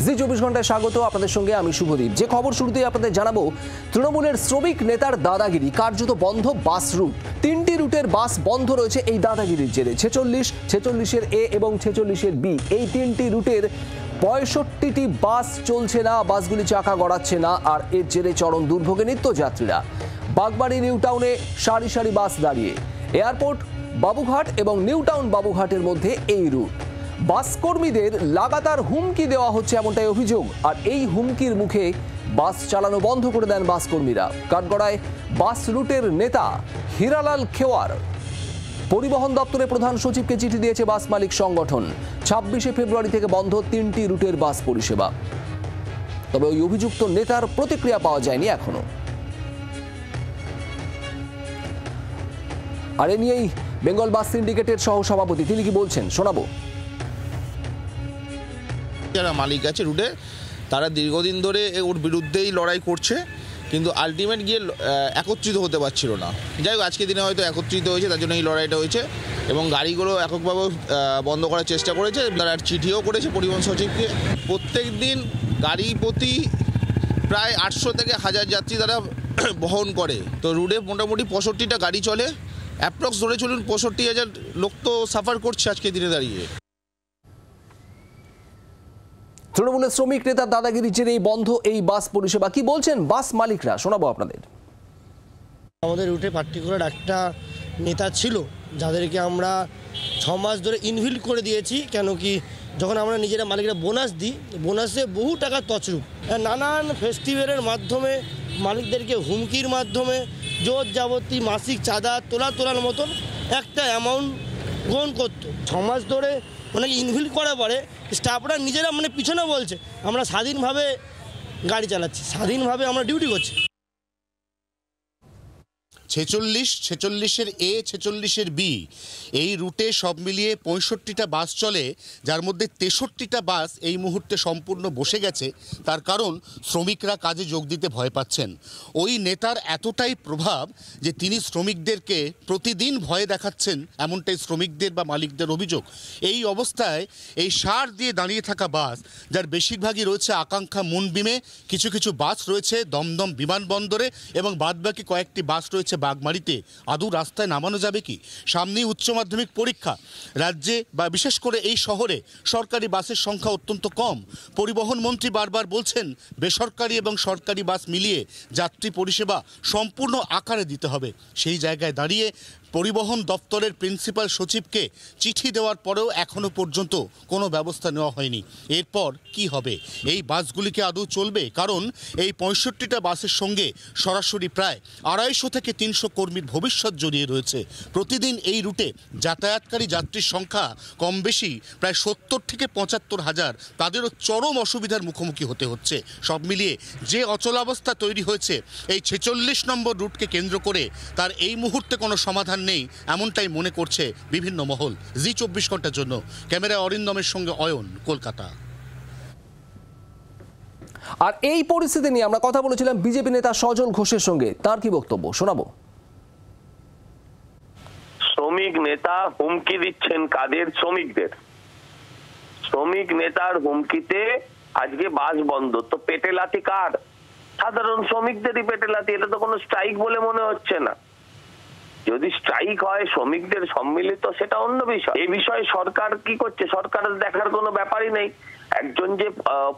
জি 24 ঘন্টায় স্বাগত। আপনাদের সঙ্গে আমি শুভদীপ। যে খবর শুরুতেই আপনাদের জানাবো, তৃণমূলের শ্রমিক নেতার দাদাগিরি, কার্যত বন্ধ বাস রুট। 3টি রুটের বাস বন্ধ রয়েছে এই দাদাগিরির জেরে। 46-46-এর এ এবং 46-এর বি, এই 3টি রুটের 65টি বাস চলছে না, বাসগুলি চাকা গড়াচ্ছে না, আর এর জেরে চরম দুর্ভোগে নিত্যযাত্রীরা। বাগবাড়ি নিউ টাউনে সারি সারি বাস দাঁড়িয়ে। এয়ারপোর্ট বাবুঘাট এবং নিউ টাউন বাবুঘাটের মধ্যে এই রুট। বাস কর্মীদের লাগাতার হুমকি দেওয়া হচ্ছে এমনটাই অভিযোগ, আর এই হুমকির মুখে বাস চালানো বন্ধ করে দেন বাস কর্মীরা। কাঠগড়ায় বাস রুটের নেতা হীরালাল খেওয়ার পরিবহন দপ্তরের প্রধান সচিবকে চিঠি দিয়েছে বাস মালিক সংগঠন। 26শে ফেব্রুয়ারি থেকে বন্ধ 3টি রুটের বাস পরিষেবা। তবে ওই অভিযুক্ত নেতার প্রতিক্রিয়া পাওয়া যায়নি এখনো। আর এ নিয়েই বেঙ্গল বাস সিন্ডিকেটের সহ সভাপতি তিনি কি বলছেন শোনাবো। যারা মালিক আছে রুটে, তারা দীর্ঘদিন ধরে ওর বিরুদ্ধেই লড়াই করছে, কিন্তু আলটিমেট গিয়ে একত্রিত হতে পারছিল না। যাই হোক, আজকের দিনে হয়তো একত্রিত হয়েছে, তার জন্য এই লড়াইটা হয়েছে। এবং গাড়িগুলো এককভাবে বন্ধ করার চেষ্টা করেছে, তারা চিঠিও করেছে পরিবহন সচিবকে। প্রত্যেক দিন গাড়ি প্রতি প্রায় 800 থেকে 1000 যাত্রী তারা বহন করে। তো রুটে মোটামুটি 65টা গাড়ি চলে, অ্যাপ্রক্স ধরে চলুন 65,000 লোক তো সাফার করছে আজকের দিনে দাঁড়িয়ে। তৃণমূলের শ্রমিক নেতার দাদাগিরির জেরে বন্ধ এই বাস পরিষেবা। কি বলছেন বাস মালিকরা শোনাবো আপনাদের। আমাদের রুটে পার্টিকুলার একটা নেতা ছিল, যাদেরকে আমরা 6 মাস ধরে ইনভিল করে দিয়েছি। কেন কি, যখন আমরা নিজেরা মালিকরা বোনাস দিই, বোনাসে বহু টাকা তছরূপ, নানান ফেস্টিভ্যালের মাধ্যমে মালিকদেরকে হুমকির মাধ্যমে জোর যাবতীয় মাসিক চাঁদা তোলার মতন একটা অ্যামাউন্ট গ্রহণ করতো। 6 মাস ধরে অনেকে ইনভিল করার পরে স্টাফরা নিজেরা পিছনে বলছে আমরা স্বাধীনভাবে গাড়ি চালাচ্ছি, স্বাধীনভাবে আমরা ডিউটি করছি। 46-46-এর এ 46-এর বি, এই রুটে সব মিলিয়ে 65টা বাস চলে, যার মধ্যে 63টা বাস এই মুহূর্তে সম্পূর্ণ বসে গেছে। তার কারণ শ্রমিকরা কাজে যোগ দিতে ভয় পাচ্ছেন। ওই নেতার এতটাই প্রভাব যে তিনি শ্রমিকদেরকে প্রতিদিন ভয় দেখাচ্ছেন, এমনটাই শ্রমিকদের বা মালিকদের অভিযোগ। এই অবস্থায় এই সার দিয়ে দাঁড়িয়ে থাকা বাস, যার বেশিরভাগই রয়েছে আকাঙ্ক্ষা মুনবিমে, কিছু কিছু বাস রয়েছে দমদম বিমানবন্দরে, এবং বাদবাকি কয়েকটি বাস রয়েছে বাগমারিতে, আদৌ রাস্তায় নামানো যাবে কি? সামনেই উচ্চ মাধ্যমিক পরীক্ষা। রাজ্যে বা বিশেষ করে এই শহরে সরকারি বাসের সংখ্যা অত্যন্ত কম। পরিবহন মন্ত্রী বারবার বলছেন বেসরকারি এবং সরকারি বাস মিলিয়ে যাত্রী পরিষেবা সম্পূর্ণ আকারে দিতে হবে। সেই জায়গায় দাঁড়িয়ে পরিবহন দপ্তরের প্রিন্সিপাল সচিবকে চিঠি দেওয়ার পরেও এখনও পর্যন্ত কোনো ব্যবস্থা নেওয়া হয়নি। এরপর কি হবে? এই বাসগুলিকে আদৌ চলবে? কারণ এই 65টা বাসের সঙ্গে সরাসরি প্রায় 250 থেকে 300 কর্মীর ভবিষ্যৎ জড়িয়ে রয়েছে। প্রতিদিন এই রুটে যাতায়াতকারী যাত্রীর সংখ্যা কম বেশি প্রায় 70 থেকে 75 হাজার। তাদেরও চরম অসুবিধার মুখোমুখি হতে হচ্ছে। সব মিলিয়ে যে অচলাবস্থা তৈরি হয়েছে এই 46 নম্বর রুটকে কেন্দ্র করে, তার এই মুহূর্তে কোনো সমাধান নেই, এমনটাই মনে করছে বিভিন্ন মহল। জি 24 ঘন্টার জন্য ক্যামেরায় অরিন্দমের সঙ্গে অয়ন, কলকাতা। আর এই পরিস্থিতি নিয়ে আমরা কথা বলেছিলাম বিজেপি নেতা সজল ঘোষের সঙ্গে, তার কি বক্তব্য শোনাবো। শ্রমিক নেতা হুমকি দিচ্ছেন কাদের? শ্রমিকদের। শ্রমিক নেতার হুমকিতে আজকে বাস বন্ধ। তো পেটে লাথি কার? সাধারণ শ্রমিকদেরই পেটে লাথি। এটা তো কোনো স্ট্রাইক বলে মনে হচ্ছে না। যদি স্ট্রাইক হয় শ্রমিকদের সম্মিলিত, সেটা অন্য বিষয়। এই বিষয়ে সরকার কি করছে সরকারের দেখার কোনো ব্যাপারই নেই। একজন যে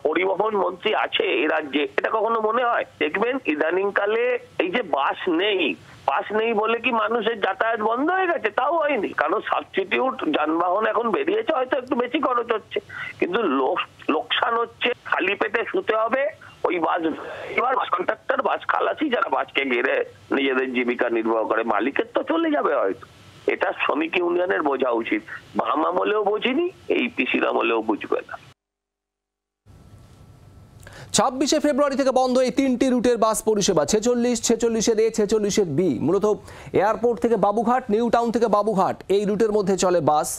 পরিবহন মন্ত্রী আছে এই রাজ্যে, এটা কখনো মনে হয়? দেখবেন ইদানিং কালে এই যে বাস নেই বলে কি মানুষের যাতায়াত বন্ধ হয়ে গেছে? তাও হয়নি, কারণ সাবস্টিটিউট যানবাহন এখন বেরিয়েছে, হয়তো একটু বেশি খরচ হচ্ছে, কিন্তু লোকসান হচ্ছে। খালি পেটে শুতে হবে ওই বাস কন্ট্রাক্টর, বাস খালাসি, যারা বাসকে ঘিরে নিজেদের জীবিকা নির্বাহ করে, মালিকের তো চলে যাবে হয়তো। এটা শ্রমিক ইউনিয়নের বোঝা উচিত। বাম আমলেও বোঝেনি, এই পিসির আমলেও বুঝবে না। 26শে ফেব্রুয়ারি থেকে বন্ধ এই 3টি রুটের বাস পরিষেবা। 46-46-এর এ 46-এর বি, মূলত এয়ারপোর্ট থেকে বাবুঘাট, নিউ টাউন থেকে বাবুঘাট, এই রুটের মধ্যে চলে বাস।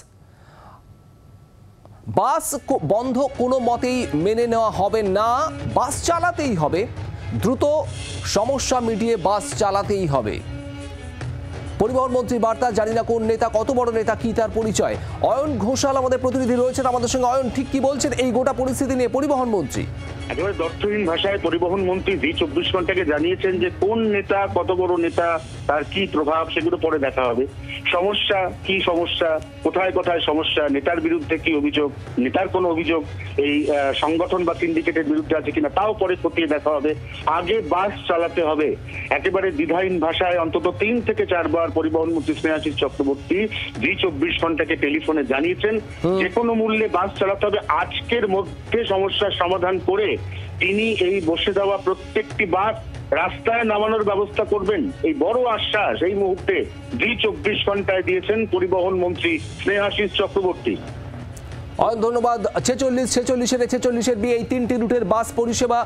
বাস বন্ধ কোনো মতেই মেনে নেওয়া হবে না, বাস চালাতেই হবে, দ্রুত সমস্যা মিটিয়ে বাস চালাতেই হবে। পরিবহন মন্ত্রী বার্তা, জানি না কোন নেতা, কত বড় নেতা, কি তার পরিচয়। অয়ন ঘোষাল আমাদের প্রতিনিধি রয়েছেন আমাদের সঙ্গে। অয়ন, ঠিক কি বলছেন এই গোটা পরিস্থিতি নিয়ে পরিবহন মন্ত্রী? একেবারে দর্থহীন ভাষায় পরিবহন মন্ত্রী জি 24 ঘন্টাকে জানিয়েছেন যে কোন নেতা, কত বড় নেতা, তার কি প্রভাব, সেগুলো পরে দেখা হবে। সমস্যা কি, সমস্যা কোথায় কোথায় সমস্যা, নেতার বিরুদ্ধে কি অভিযোগ, নেতার কোনো অভিযোগ এই সংগঠন বা সিন্ডিকেটের বিরুদ্ধে আছে কিনা, তাও পরে খতিয়ে দেখা হবে। আগে বাস চালাতে হবে, একেবারে দ্বিধাহীন ভাষায় অন্তত 3 থেকে 4 বার পরিবহন মন্ত্রী স্নেহাশিস চক্রবর্তী জি 24 ঘন্টাকে টেলিফোনে জানিয়েছেন যে কোনো মূল্যে বাস চালাতে হবে। আজকের মধ্যে সমস্যার সমাধান করে তিনি এই বসে দেওয়া প্রত্যেকটি বাস রাস্তায় নামানোর ব্যবস্থা করবেন, এই বড় আশ্বাস এই মুহূর্তে জি 24 ঘন্টায় দিয়েছেন পরিবহন মন্ত্রী স্নেহাশিস চক্রবর্তী। অয়ন, ধন্যবাদ। 46-46 বি এই 3টি রুটের বাস পরিষেবা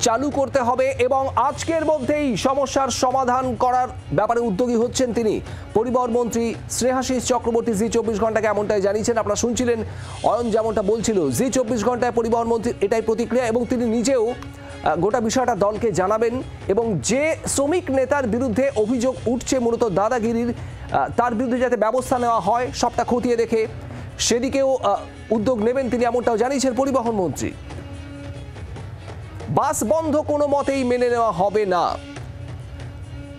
চালু করতে হবে এবং আজকের মধ্যেই সমস্যার সমাধান করার ব্যাপারে উদ্যোগী হচ্ছেন তিনি। পরিবহন মন্ত্রী স্নেহাশিস চক্রবর্তী জি 24 ঘন্টাকে এমনটাই জানিয়েছেন। আপনারা শুনছিলেন অয়ন যেমনটা বলছিল, জি 24 ঘন্টায় পরিবহন মন্ত্রীর এটাই প্রতিক্রিয়া এবং তিনি নিজেও গোটা বিষয়টা দলকে জানাবেন এবং যে শ্রমিক নেতার বিরুদ্ধে অভিযোগ উঠছে মূলত দাদাগিরির, তার বিরুদ্ধে যাতে ব্যবস্থা নেওয়া হয় সবটা খতিয়ে দেখে সেদিকেও উদ্যোগ নেবেন তিনি, এমনটাও জানিয়েছেন পরিবহন মন্ত্রী। বাস বন্ধ কোনো মতেই মেনে নেওয়া হবে না,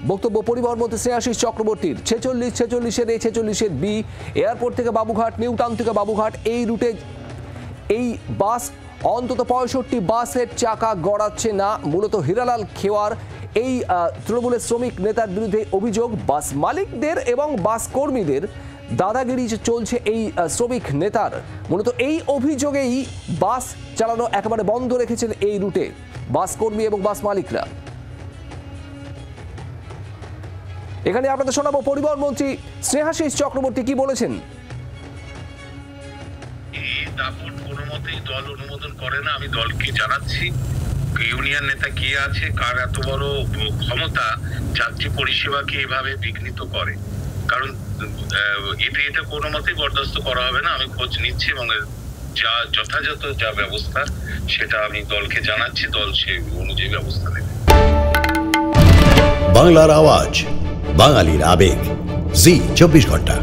বক্তব্য পরিবহন মন্ত্রী স্নেহাশিস চক্রবর্তীর। 46-46 এ 46 বি এয়ারপোর্ট থেকে বাবুঘাট, নিউ টাউন থেকে বাবুঘাট এই রুটে এই বাস অন্তত 65 বাসের চাকা গড়াচ্ছে না। মূলত হিরালাল খেওয়ার এই তৃণমূলের শ্রমিক নেতার বিরুদ্ধে অভিযোগ। বাস মালিকদের এবং বাস কর্মীদের দাদাগিরি চলছে এই শ্রমিক নেতার। মূলত এই অভিযোগেই বাস চালানো একেবারে বন্ধ রেখেছেন এই রুটে বাস কর্মী এবং বাস মালিকরা। এখানে আপনাদের শোনাবো পরিবহন মন্ত্রী স্নেহাশিস চক্রবর্তী কি বলেছেন। দাপট কোনো মতেই দল অনুমোদন করে না। আমি দলকে জানাচ্ছি ইউনিয়ন নেতা কে আছে, কার এত বড় ক্ষমতা যাত্রী পরিষেবাকে এভাবে বিঘ্নিত করে, কারণ এটা কোনো মতেই বরদাস্ত করা হবে না। আমি খোঁজ নিচ্ছি এবং যা যথাযথ যা ব্যবস্থা সেটা আমি দলকে জানাচ্ছি, দল সে অনুযায়ী ব্যবস্থা নেবে। বাংলার আওয়াজ, বাঙালির আবেগ, জি 24 ঘন্টা।